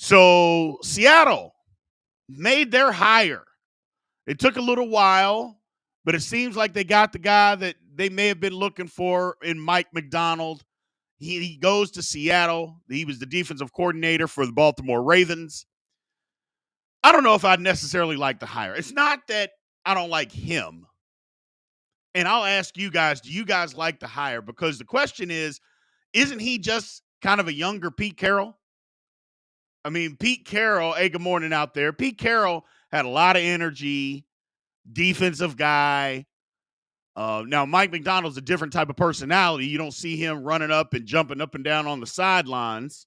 So Seattle made their hire. It took a little while, but it seems like they got the guy that they may have been looking for in Mike McDonald. He goes to Seattle. He was the defensive coordinator for the Baltimore Ravens. I don't know if I'd necessarily like the hire. It's not that I don't like him. And I'll ask you guys, do you guys like the hire? Because the question is, isn't he just kind of a younger Pete Carroll? I mean, Pete Carroll, hey, good morning out there. Pete Carroll had a lot of energy, defensive guy. Now, Mike McDonald's a different type of personality. You don't see him running up and jumping up and down on the sidelines.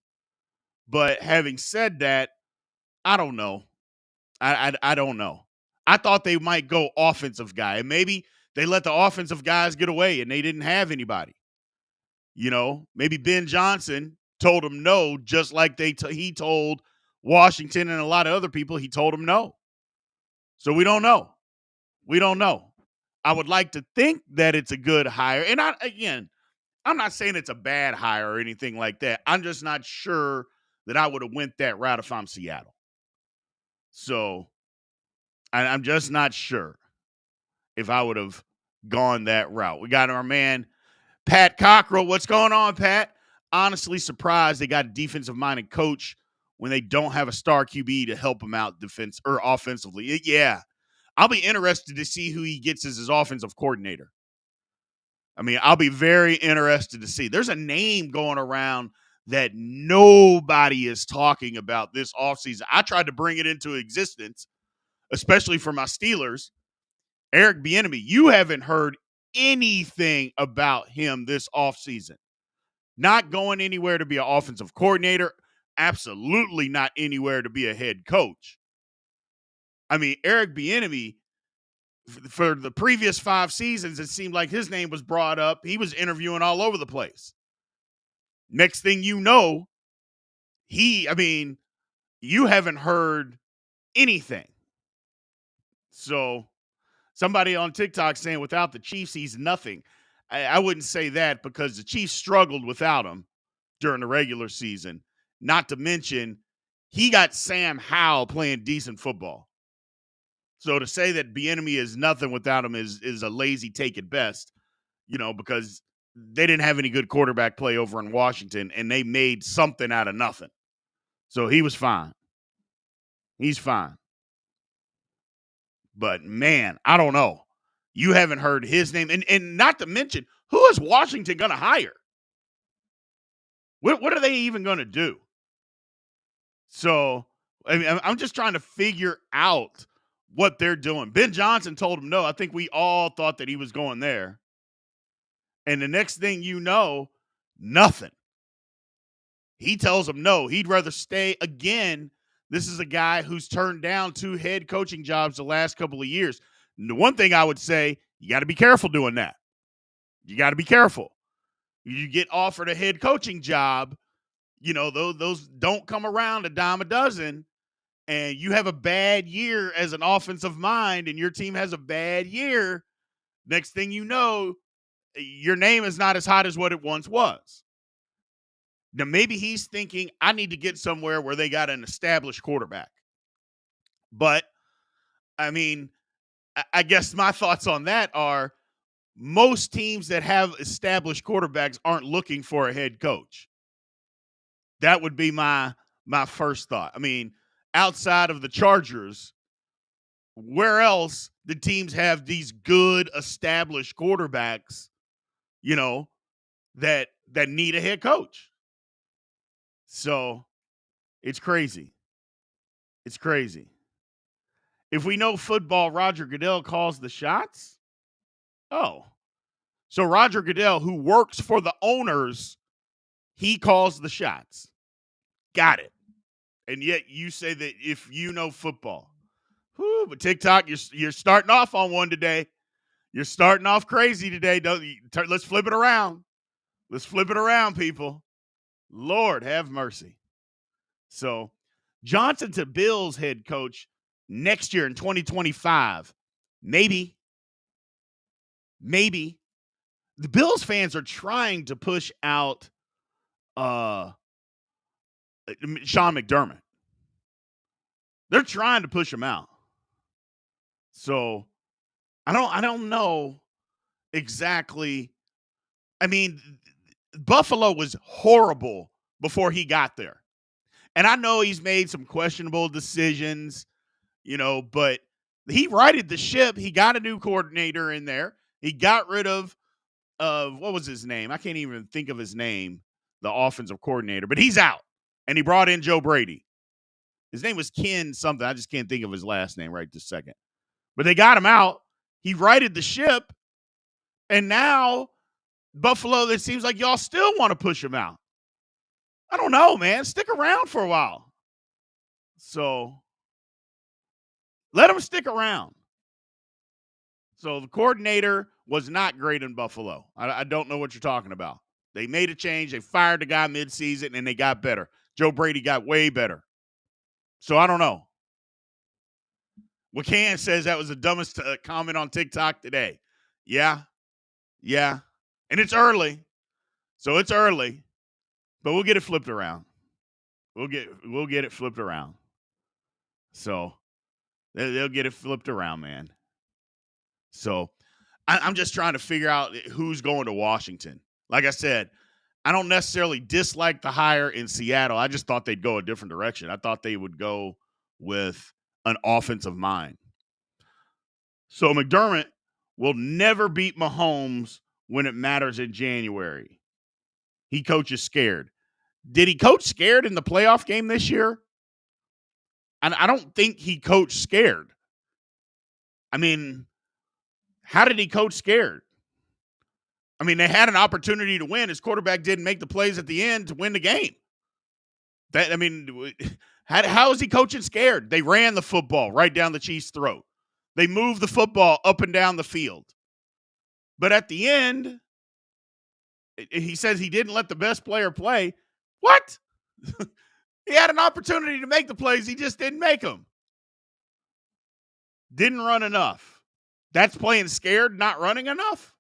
But having said that, I don't know. I don't know. I thought they might go offensive guy. And maybe they let the offensive guys get away and they didn't have anybody. Maybe Ben Johnson told him no, just like he told Washington and a lot of other people, he told him no. So we don't know. We don't know. I would like to think that it's a good hire. And I'm not saying it's a bad hire or anything like that. I'm just not sure that I would have went that route if I'm Seattle. So I'm just not sure if I would have gone that route. We got our man, Pat Cockrell. What's going on, Pat? Honestly surprised they got a defensive-minded coach when they don't have a star QB to help them out defense or offensively. Yeah. I'll be interested to see who he gets as his offensive coordinator. I mean, I'll be very interested to see. There's a name going around that nobody is talking about this offseason. I tried to bring it into existence, especially for my Steelers. Eric Bieniemy, you haven't heard anything about him this offseason. Not going anywhere to be an offensive coordinator. Absolutely not anywhere to be a head coach. I mean, Eric Bieniemy, for the previous 5 seasons, it seemed like his name was brought up. He was interviewing all over the place. Next thing you know, you haven't heard anything. So somebody on TikTok saying without the Chiefs, he's nothing. I wouldn't say that because the Chiefs struggled without him during the regular season. Not to mention, he got Sam Howell playing decent football. So to say that Bieniemy is nothing without him is a lazy take at best, because they didn't have any good quarterback play over in Washington, and they made something out of nothing. So he was fine. He's fine. But, man, I don't know. You haven't heard his name. And not to mention, who is Washington going to hire? What are they even going to do? So, I'm just trying to figure out what they're doing. Ben Johnson told him no. I think we all thought that he was going there. And the next thing you know, nothing. He tells him no. He'd rather stay. Again, this is a guy who's turned down 2 head coaching jobs the last couple of years. And the one thing I would say, you got to be careful doing that. You got to be careful. You get offered a head coaching job, those don't come around a dime a dozen, and you have a bad year as an offensive mind and your team has a bad year, next thing you know, your name is not as hot as what it once was. Now, maybe he's thinking, I need to get somewhere where they got an established quarterback. But, I guess my thoughts on that are most teams that have established quarterbacks aren't looking for a head coach. That would be my first thought. Outside of the Chargers, where else do teams have these good established quarterbacks, that need a head coach? So it's crazy. It's crazy. If we know football, Roger Goodell calls the shots. Oh, so Roger Goodell, who works for the owners, he calls the shots. Got it. And yet you say that if you know football. Whew, but TikTok, you're starting off on one today. You're starting off crazy today. Let's flip it around. Let's flip it around, people. Lord have mercy. So Johnson to Bills head coach next year in 2025. Maybe. The Bills fans are trying to push out Sean McDermott. They're trying to push him out. So I don't know exactly. I mean, Buffalo was horrible before he got there. And I know he's made some questionable decisions, but he righted the ship. He got a new coordinator in there. He got rid of what was his name? I can't even think of his name, the offensive coordinator, but he's out. And he brought in Joe Brady. His name was Ken something. I just can't think of his last name right this second. But they got him out. He righted the ship. And now Buffalo, it seems like y'all still want to push him out. I don't know, man. Stick around for a while. So let him stick around. So the coordinator was not great in Buffalo. I don't know what you're talking about. They made a change. They fired the guy midseason, and they got better. Joe Brady got way better. So I don't know. WCAN says that was the dumbest comment on TikTok today. Yeah. And it's early. So it's early. But we'll get it flipped around. We'll get it flipped around. So they'll get it flipped around, man. So I'm just trying to figure out who's going to Washington. Like I said, I don't necessarily dislike the hire in Seattle. I just thought they'd go a different direction. I thought they would go with an offensive mind. So McDermott will never beat Mahomes when it matters in January. He coaches scared. Did he coach scared in the playoff game this year? And I don't think he coached scared. I mean, how did he coach scared? I mean, they had an opportunity to win. His quarterback didn't make the plays at the end to win the game. How is he coaching scared? They ran the football right down the Chiefs' throat. They moved the football up and down the field. But at the end, he says he didn't let the best player play. What? He had an opportunity to make the plays. He just didn't make them. Didn't run enough. That's playing scared, not running enough.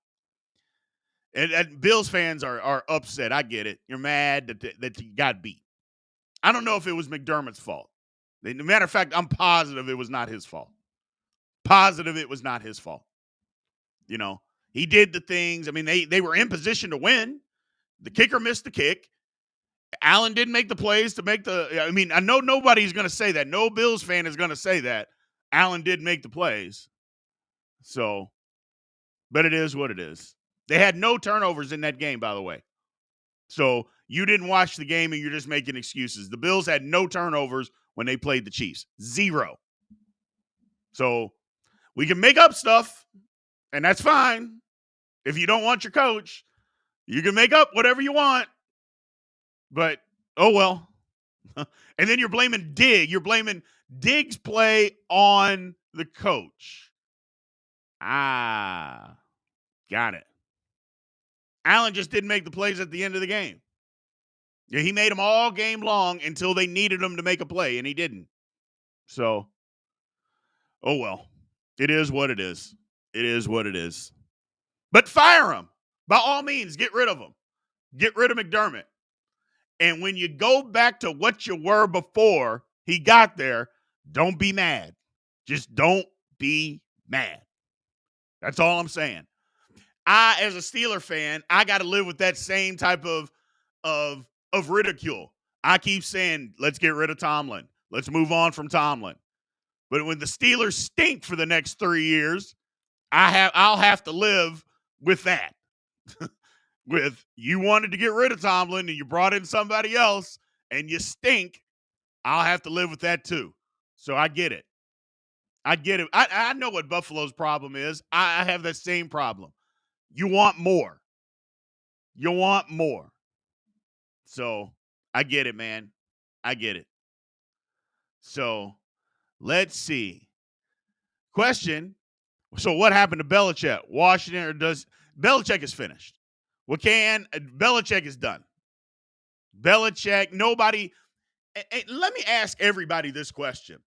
And Bills fans are upset. I get it. You're mad that you got beat. I don't know if it was McDermott's fault. As a matter of fact, I'm positive it was not his fault. Positive it was not his fault. He did the things. I mean, they were in position to win. The kicker missed the kick. Allen didn't make the plays to make I know nobody's going to say that. No Bills fan is going to say that. Allen did make the plays. So, but it is what it is. They had no turnovers in that game, by the way. So you didn't watch the game and you're just making excuses. The Bills had no turnovers when they played the Chiefs. 0. So we can make up stuff, and that's fine. If you don't want your coach, you can make up whatever you want. But, oh well. And then you're blaming Dig. You're blaming Dig's play on the coach. Got it. Allen just didn't make the plays at the end of the game. Yeah, he made them all game long until they needed him to make a play, and he didn't. So, oh well. It is what it is. It is what it is. But fire him. By all means, get rid of him. Get rid of McDermott. And when you go back to what you were before he got there, don't be mad. Just don't be mad. That's all I'm saying. As a Steeler fan, I got to live with that same type of ridicule. I keep saying, let's get rid of Tomlin. Let's move on from Tomlin. But when the Steelers stink for the next 3 years, I'll have to live with that. With you wanted to get rid of Tomlin and you brought in somebody else and you stink, I'll have to live with that too. So I get it. I know what Buffalo's problem is. I have that same problem. You want more. You want more. So I get it, man. I get it. So let's see. Question. So what happened to Belichick? Washington or does Belichick is finished? Belichick is done. Belichick, nobody. Let me ask everybody this question.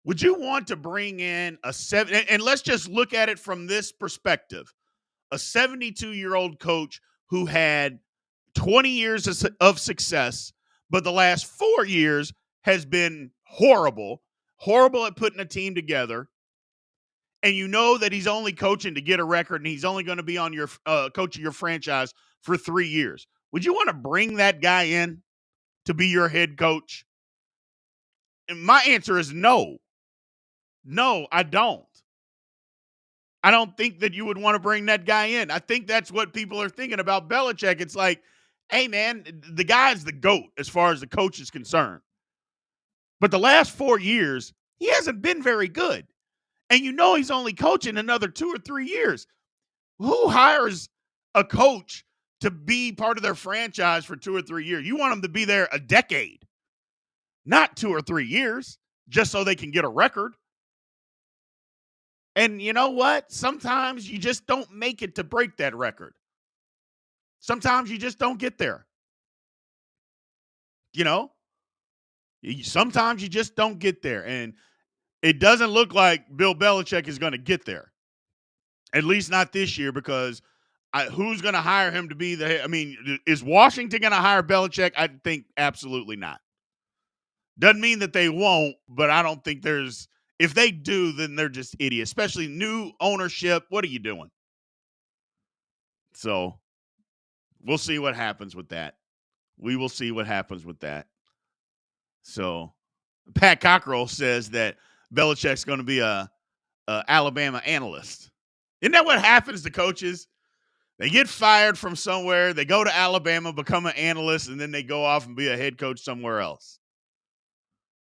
Would you want to bring in and let's just look at it from this perspective, a 72-year-old coach who had 20 years of success, but the last 4 years has been horrible. horrible at putting a team together, and you know that he's only coaching to get a record and he's only going to be on your coaching your franchise for 3 years. Would you want to bring that guy in to be your head coach? And my answer is no. No, I don't. I don't think that you would want to bring that guy in. I think that's what people are thinking about Belichick. It's like, hey, man, the guy's the GOAT as far as the coach is concerned. But the last 4 years, he hasn't been very good. And you know he's only coaching another 2 or 3 years. Who hires a coach to be part of their franchise for 2 or 3 years? You want them to be there a decade, not 2 or 3 years, just so they can get a record. And you know what? Sometimes you just don't make it to break that record. Sometimes you just don't get there. You know, sometimes you just don't get there. And it doesn't look like Bill Belichick is going to get there, at least not this year, because who's going to hire him to be the head? I mean, is Washington going to hire Belichick? I think absolutely not. Doesn't mean that they won't, but I don't think there's – if they do, then they're just idiots, especially new ownership. What are you doing? So we'll see what happens with that. We will see what happens with that. So Pat Cockrell says that Belichick's going to be a Alabama analyst. Isn't that what happens to coaches? They get fired from somewhere, they go to Alabama, become an analyst, and then they go off and be a head coach somewhere else.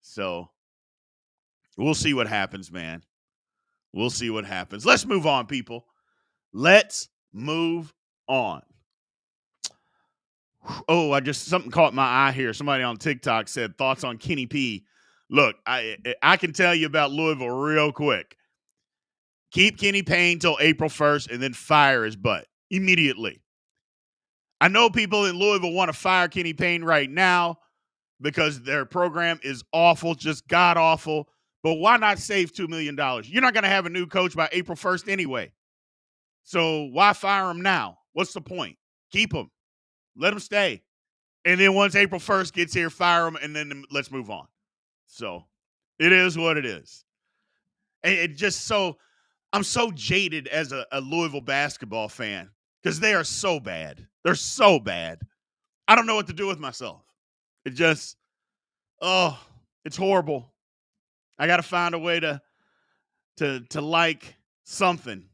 So we'll see what happens, man. We'll see what happens. Let's move on, people. Let's move on. Oh, something caught my eye here. Somebody on TikTok said thoughts on Kenny P. Look, I can tell you about Louisville real quick. Keep Kenny Payne till April 1st and then fire his butt immediately. I know people in Louisville want to fire Kenny Payne right now because their program is awful, just god-awful. But why not save $2 million? You're not going to have a new coach by April 1st anyway. So why fire him now? What's the point? Keep him. Let him stay. And then once April 1st gets here, fire him, and then let's move on. So it is what it is. And it just so – I'm so jaded as a Louisville basketball fan because they are so bad. They're so bad. I don't know what to do with myself. It just – it's horrible. I got to find a way to like something.